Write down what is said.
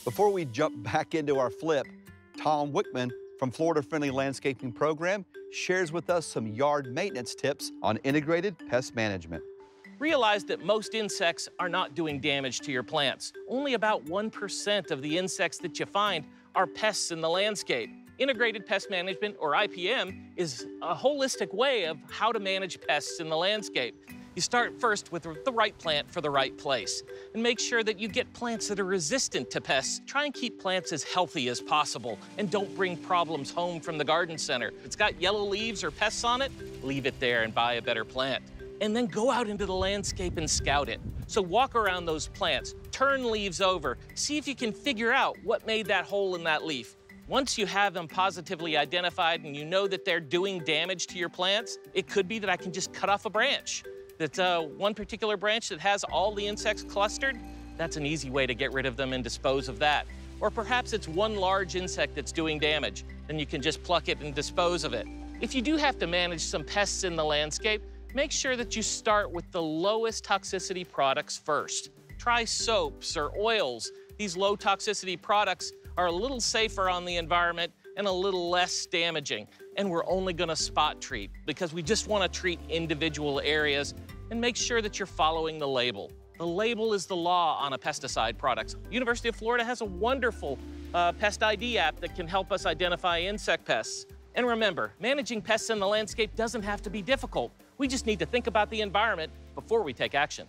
Before we jump back into our flip, Tom Wichman from Florida Friendly Landscaping Program shares with us some yard maintenance tips on integrated pest management. Realize that most insects are not doing damage to your plants. Only about 1% of the insects that you find are pests in the landscape. Integrated Pest Management, or IPM, is a holistic way of how to manage pests in the landscape. You start first with the right plant for the right place, and make sure that you get plants that are resistant to pests. Try and keep plants as healthy as possible, and don't bring problems home from the garden center. If it's got yellow leaves or pests on it, leave it there and buy a better plant. And then go out into the landscape and scout it. So walk around those plants, turn leaves over, see if you can figure out what made that hole in that leaf. Once you have them positively identified and you know that they're doing damage to your plants, it could be that I can just cut off a branch. That's one particular branch that has all the insects clustered. That's an easy way to get rid of them and dispose of that. Or perhaps it's one large insect that's doing damage, then you can just pluck it and dispose of it. If you do have to manage some pests in the landscape, make sure that you start with the lowest toxicity products first. Try soaps or oils. These low toxicity products are a little safer on the environment and a little less damaging. And we're only gonna spot treat because we just wanna treat individual areas and make sure that you're following the label. The label is the law on a pesticide product. University of Florida has a wonderful Pest ID app that can help us identify insect pests. And remember, managing pests in the landscape doesn't have to be difficult. We just need to think about the environment before we take action.